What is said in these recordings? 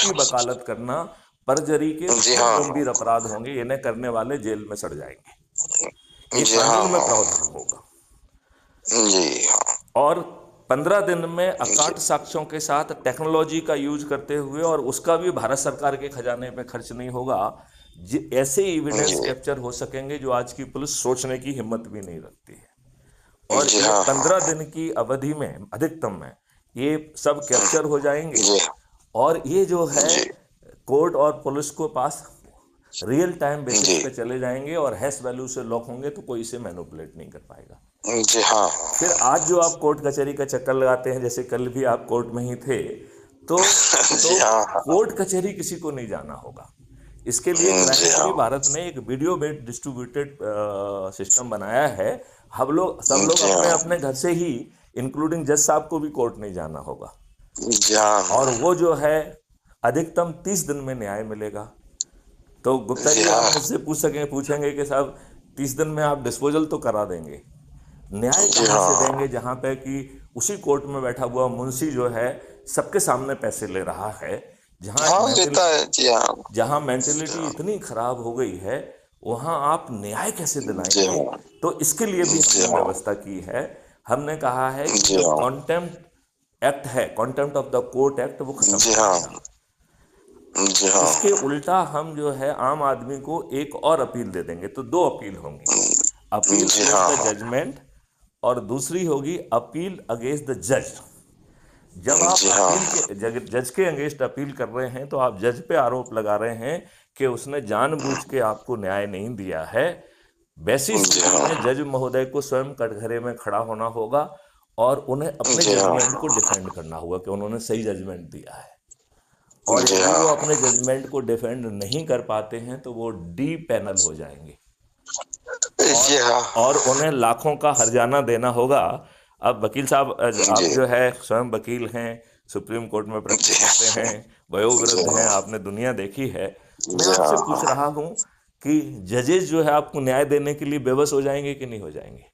की वकालत करना परजरी के जी बहुत हाँ, गंभीर अपराध होंगे, इन्हें करने वाले जेल में सड़ जाएंगे। ये जी हाँ, कानून में हाँ, प्रावधान होगा। जी हाँ, और 15 दिन में जी, अकाट साक्ष्यों के साथ टेक्नोलॉजी का यूज करते हुए, और उसका भी भारत सरकार के खजाने पे खर्च नहीं होगा, ऐसे एविडेंस जी, कैप्चर हो सकेंगे जो आज की पुलिस सोचने की हिम्मत भी नहीं रखती है। और जी ये हाँ, हाँ, 15 दिन की अवधि में, अधिकतम में, ये सब कैप्चर हो जाएंगे। जी, और ये जो है जी, कोर्ट और पुलिस को पास रियल टाइम बेसिस जी, पे चले जाएंगे, और हैश वैल्यू से लॉक होंगे, तो कोई इसे मैनिपुलेट नहीं कर पाएगा। जी हाँ, फिर आज जो आप कोर्ट कचहरी का चक्कर लगाते हैं, जैसे कल भी आप कोर्ट में ही थे, तो जी हाँ, हाँ, कोर्ट कचहरी किसी को नहीं जाना होगा। इसके लिए क्राइम जी हाँ, फ्री भारत ने एक वीडियो बेस्ड डिस्ट्रीब्यूटेड सिस्टम बनाया है। हम लोग, सब लोग जी अपने हाँ, अपने घर से ही, इंक्लूडिंग जज साहब को भी कोर्ट नहीं जाना होगा। जी हाँ, और वो जो है अधिकतम 30 दिन में न्याय मिलेगा। तो गुप्ता जी जी, आप हाँ, मुझसे पूछेंगे कि साहब 30 दिन में आप डिस्पोजल तो करा देंगे, न्याय जी कहाँ से हाँ, देंगे जहाँ पे कि उसी कोर्ट में बैठा हुआ मुंशी जो है सबके सामने पैसे ले रहा है, जहाँ हाँ लेता है, जी हाँ, जहाँ मेंटेलिटी इतनी खराब हो गई है, वहाँ आप न्याय कैसे जी दिलाएंगे? हाँ, तो इसके लिए भी जी हमने हाँ, व्यवस्था की है। हमने कहा है कि जी जो हाँ, कॉन्टेम्प्ट एक्ट है, contempt of the court act, वो खत्म जी हो हाँ, जाएगा। जी हाँ, इसके उल्टा हम जो है आम आदमी को एक और अपील दे देंगे, तो दो अपील होंगी। अपील जी अगेंस्ट हाँ, द हाँ, जजमेंट, और दूसरी होगी अपील अगेंस्ट द जज। जब आप जी हाँ, अपील के जज के अगेंस्ट अपील कर रहे हैं, तो आप जज पे आरोप लगा रहे हैं कि उसने जानबूझ के आपको न्याय नहीं दिया है। वैसी जी स्थिति हाँ, में जज महोदय को स्वयं कटघरे में खड़ा होना होगा, और उन्हें अपने जी हाँ, जजमेंट को डिफेंड करना होगा कि उन्होंने सही जजमेंट दिया है। और जी यदि वो हाँ, अपने जजमेंट को डिफेंड नहीं कर पाते हैं, तो वो डी पैनल हो जाएंगे, जी हाँ, और उन्हें लाखों का हर्जाना देना होगा। अब वकील साहब, आप जी, जो है स्वयं वकील हैं, सुप्रीम कोर्ट में जी, प्रैक्टिस करते हैं, वयोवृद्ध हैं, आपने दुनिया देखी है। मैं जी आपसे पूछ हाँ, रहा हूं कि जजेस जो है आपको न्याय देने के लिए बेबस हो जाएंगे कि नहीं हो जाएंगे?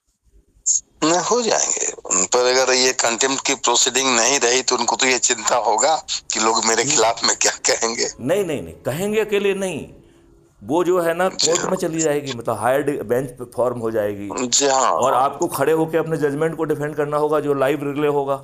न हो जाएंगे। उन पर अगर ये कंटेम्प्ट की प्रोसीडिंग नहीं रही तो उनको तो ये चिंता होगा कि लोग मेरे खिलाफ में क्या कहेंगे। नहीं नहीं नहीं, कहेंगे अकेले नहीं, वो जो है ना जी कोर्ट में हाँ, चली जाएगी, मतलब हायर बेंच पे फॉर्म हो जाएगी, जी और हाँ, आपको खड़े होकर अपने जजमेंट को डिफेंड करना होगा, जो लाइव रिले होगा।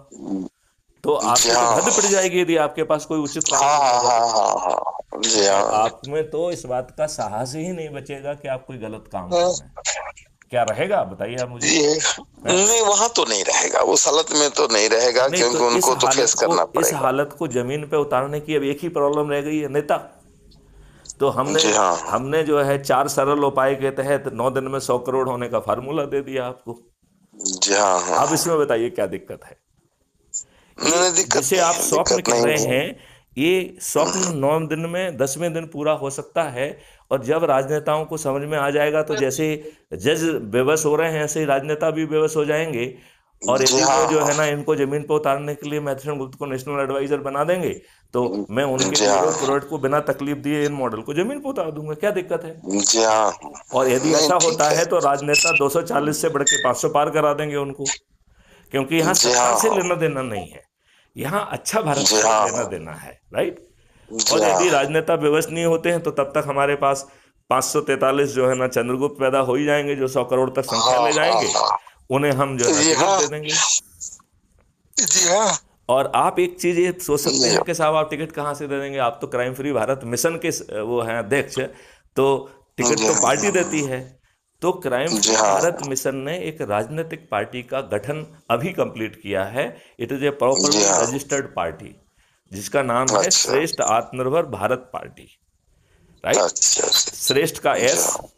तो जी आपकी तो हाँ, हद पिट जाएगी यदि आपके पास कोई उचित हाँ, कारण नहीं होगा हाँ, तो। हाँ, हाँ, जी और हाँ, आप में तो इस बात का साहस ही नहीं बचेगा कि आप कोई गलत काम कर हाँ, रहे हैं। क्या रहेगा बताइए आप मुझे? ये हैं? नहीं, वहां तो नहीं रहेगा, उस हालत में तो नहीं रहेगा नहीं, तो क्योंकि उनको तो फेस करना इस पड़ेगा। हालत को जमीन पे उतारने की अब एक ही प्रॉब्लम रह गई है, नेता। तो हमने जी हाँ, हमने जो है 4 सरल उपाय के तहत 9 दिन में 100 करोड़ होने का फार्मूला दे दिया आपको। जी हाँ, हाँ, अब इसमें बताइए क्या दिक्कत है? नहीं ये नहीं, दिक्कत जिसे नहीं आप है, स्वप्न दिक्कत कह नहीं रहे है। हैं, ये स्वप्न 9 दिन में 10वें दिन पूरा हो सकता है। और जब राजनेताओं को समझ में आ जाएगा, तो जैसे जज बेबस हो रहे हैं, ऐसे ही राजनेता भी बेबस हो जाएंगे। और जी यदि वो जो हाँ, है ना इनको जमीन पर उतारने के लिए मैथ्यूसन गुप्त को नेशनल एडवाइजर बना देंगे, तो मैं उनके जी ब्यूरो हाँ, प्रोडक्ट को बिना तकलीफ दिए इन मॉडल को जमीन पर उतार दूंगा, क्या दिक्कत है? जी हाँ, और यदि नहीं ऐसा ठीक होता है। है, तो राजनेता 240 से बढ़ के 500 पार करा देंगे उनको, क्योंकि यहाँ जी सत्ता से हाँ, लेना देना नहीं है, यहाँ अच्छा भारत जी से लेना हाँ, देना है, राइट? जी और हाँ, यदि राजनेता व्यवस्थ नहीं होते हैं, तो तब तक हमारे पास 543 जो है ना चंद्रगुप्त पैदा हो ही जाएंगे, जो 100 करोड़ तक संख्या हाँ, ले हाँ, जाएंगे। हाँ, उन्हें हम जो है ना जी टिकट हाँ, दे देंगे। जी हाँ, और आप एक चीज ये सोच सकते जी हैं कि साहब आप टिकट कहाँ से दे देंगे, आप तो क्राइम फ्री भारत मिशन के वो हैं अध्यक्ष, तो टिकट जी तो पार्टी देती है। तो क्राइम जी फ्री हाँ, भारत मिशन ने एक राजनीतिक पार्टी का गठन अभी कंप्लीट किया है। इट इज ए जी प्रॉपरली हाँ, रजिस्टर्ड पार्टी, जिसका नाम है अच्छा, श्रेष्ठ आत्मनिर्भर भारत पार्टी, राइट? अच्छा, श्रेष्ठ का जी एस, हाँ,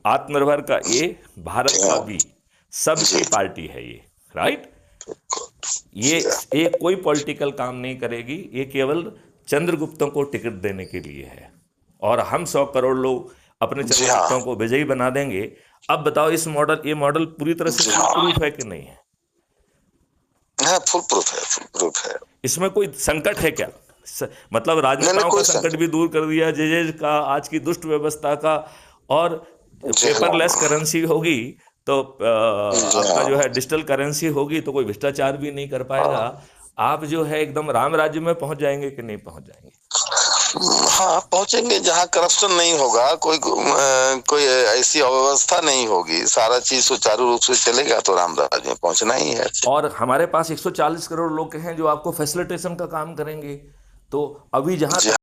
आत्मनिर्भर का ए, भारत जी का हाँ, बी, जी, सबकी पार्टी है ये, राइट? ये जी हाँ, ये कोई पॉलिटिकल काम नहीं करेगी, ये केवल चंद्रगुप्तों को टिकट देने के लिए है। और हम 100 करोड़ लोग अपने जी हाँ, चंद्रगुप्तों को विजयी बना देंगे। अब बताओ, ये मॉडल पूरी तरह से जी फुल हाँ, प्रूफ है कि नहीं है? हाँ, फुल प्रूफ है, फुल प्रूफ है। इसमें कोई संकट है क्या? मतलब नहीं नहीं, राजनेताओं का कोई संकट संकट। भी दूर कर दिया, जजेज का, आज की दुष्ट व्यवस्था का। और जी हाँ, पेपरलेस करेंसी होगी, तो जी आपका हाँ, जो है डिजिटल करेंसी होगी, तो कोई भ्रष्टाचार भी नहीं कर पाएगा। हाँ, आप जो है एकदम राम राज्य में पहुंच जाएंगे कि नहीं पहुंच जाएंगे? हाँ पहुंचेंगे, जहाँ करप्शन नहीं होगा, कोई ऐसी अव्यवस्था नहीं होगी, सारा चीज सुचारू रूप से चलेगा तो रामराज में पहुंचना ही है। और हमारे पास 140 करोड़ लोग हैं जो आपको फैसिलिटेशन का काम करेंगे। तो अभी जहां जी तक